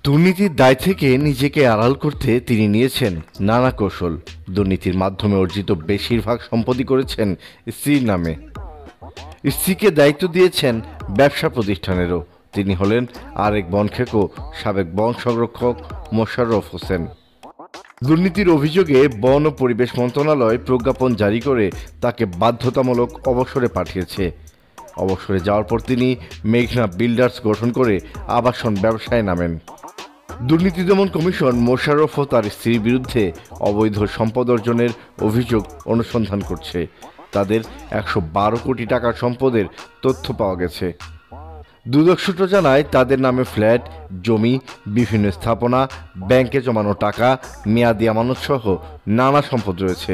দুর্নীতির দায় থেকে নিজেকে আড়াল করতে তিনি নিয়েছেন নানা কৌশল। দুর্নীতির মাধ্যমে অর্জিত বেশিরভাগ সম্পত্তি করেছেন স্ত্রীর নামে। স্ত্রীকে দায়িত্ব দিয়েছেন ব্যবসা প্রতিষ্ঠানেরও। তিনি হলেন আরেক বনখেকো সাবেক বন সংরক্ষক মোশাররফ হোসেন। দুর্নীতির অভিযোগে বন ও পরিবেশ মন্ত্রণালয় প্রজ্ঞাপন জারি করে তাকে বাধ্যতামূলক অবসরে পাঠিয়েছে। অবসরে যাওয়ার পর তিনি মেঘনা বিল্ডার্স গঠন করে আবাসন ব্যবসায় নামেন। দুর্নীতি দমন কমিশন মোশাররফ ও তার স্ত্রীর বিরুদ্ধে অবৈধ সম্পদ অর্জনের অভিযোগ অনুসন্ধান করছে। তাদের 112 কোটি টাকার সম্পদের তথ্য পাওয়া গেছে। দুদক সূত্র জানায়, তাদের নামে ফ্ল্যাট, জমি, বিভিন্ন স্থাপনা, ব্যাংকে জমানো টাকা, মেয়াদি আমানত সহ নানা সম্পদ রয়েছে।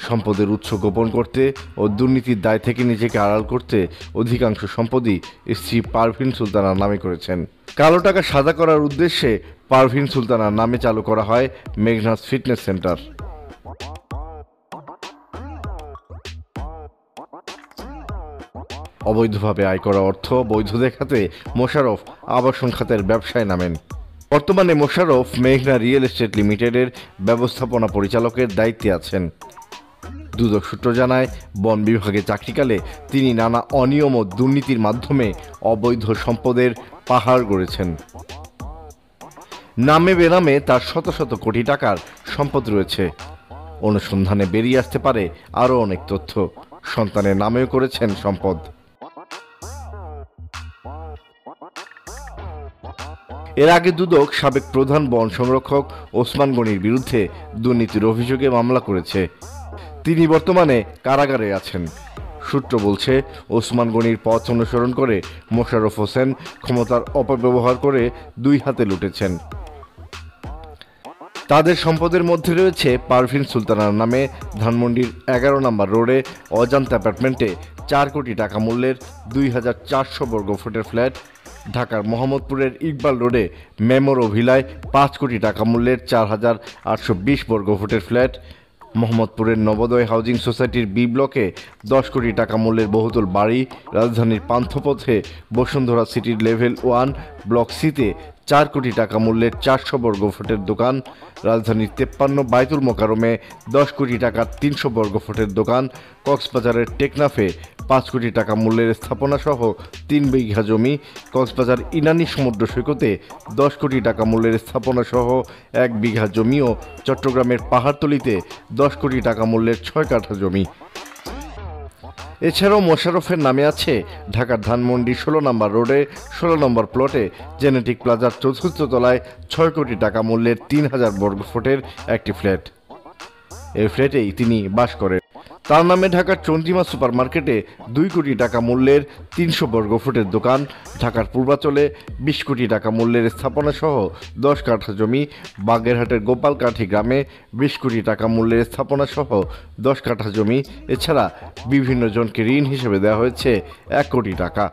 সম্পদের উৎস গোপন করতে ও দুর্নীতির দায় থেকে নিজেকে আড়াল করতে অধিকাংশ সম্পদই স্ত্রী পারভিন সুলতানার নামে করেছেন। কালো টাকা সাদা করার উদ্দেশ্যে পারভিন সুলতানার নামে চালু করা হয় মেঘনাস ফিটনেস সেন্টার। অবৈধভাবে আয় করা অর্থ বৈধ দেখাতে মোশাররফ আবাসন খাতের ব্যবসায় নামেন। বর্তমানে মোশাররফ মেঘনা রিয়েল এস্টেট লিমিটেডের ব্যবস্থাপনা পরিচালকের দায়িত্বে আছেন। দুদক সূত্র জানায়, বন বিভাগে চাকরিকালে তিনি নানা অনিয়ম ও দুর্নীতির মাধ্যমে অবৈধ সম্পদের পাহাড় গড়েছেন। নামে বেনামে তার শত শত কোটি টাকার সম্পদ রয়েছে। অনুসন্ধানে বেরিয়ে আসতে পারে আরও অনেক তথ্য। সন্তানের নামেও করেছেন সম্পদ। এর আগে দুদক সাবেক প্রধান বন সংরক্ষক ওসমান গনির বিরুদ্ধে দুর্নীতির অভিযোগে মামলা করেছে। তিনি বর্তমানে কারাগারে আছেন। সূত্র বলছে, ওসমান গনির পথ অনুসরণ করে মোশাররফ হোসেন ক্ষমতার অপব্যবহার করে দুই হাতে লুটেছেন। তাদের সম্পদের মধ্যে রয়েছে পারভিন সুলতানার নামে ধানমন্ডির 11 নম্বর রোডে অজান্তা অ্যাপার্টমেন্টে 4 কোটি টাকা মূল্যের 2400 বর্গফুটের ফ্ল্যাট, ঢাকার মোহাম্মদপুরের ইকবাল রোডে মেমোর ও ভিলায় 5 কোটি টাকা মূল্যের 4820 বর্গফুটের ফ্ল্যাট, মোহাম্মদপুরের নবোদয় হাউজিং সোসাইটির বি ব্লকে 10 কোটি টাকা মূল্যের বহুতল বাড়ি, রাজধানীর পান্থপথে বসুন্ধরা সিটির লেভেল 1 ব্লক সিতে 4 কোটি টাকা মূল্যের 400 বর্গফুটের দোকান, রাজধানীর 53 বাইতুল মোকারমে 10 কোটি টাকার 300 বর্গফুটের দোকান, কক্সবাজারের টেকনাফে 5 কোটি টাকা মূল্যের স্থাপনা সহ 3 বিঘা জমি, কক্সবাজার ইনানি সমুদ্র সৈকতে 10 কোটি টাকা মূল্যের স্থাপনা সহ 1 বিঘা জমি ও চট্টগ্রামের পাহাড়তলিতে 10 কোটি টাকা মূল্যের 6 কাঠা জমি। এছাড়াও মোশাররফের নামে আছে ঢাকার ধানমন্ডি 16 নম্বর রোডে 16 নম্বর প্লটে জেনেটিক প্লাজার 4র্থ তলায় 6 কোটি টাকা মূল্যের 3000 বর্গফুটের একটি ফ্ল্যাট। এই ফ্ল্যাটেই তিনি বাস করেন। তার নামে ঢাকার চন্দ্রিমা সুপার মার্কেটে 2 কোটি টাকা মূল্যের 300 বর্গফুটের দোকান, ঢাকার পূর্বাচলে 20 কোটি টাকা মূল্যের স্থাপনা সহ 10 কাঠা জমি, বাগেরহাটের গোপালকাঠি গ্রামে 20 কোটি টাকা মূল্যের স্থাপনা সহ 10 কাঠা জমি। এছাড়া বিভিন্ন জনকে ঋণ হিসেবে দেওয়া হয়েছে 1 কোটি টাকা।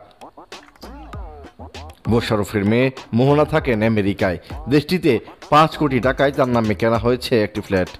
মোশাররফের মেয়ে মোহনা থাকেন আমেরিকায়। দেশটিতে 5 কোটি টাকায় তার নামে কেনা হয়েছে একটি ফ্ল্যাট।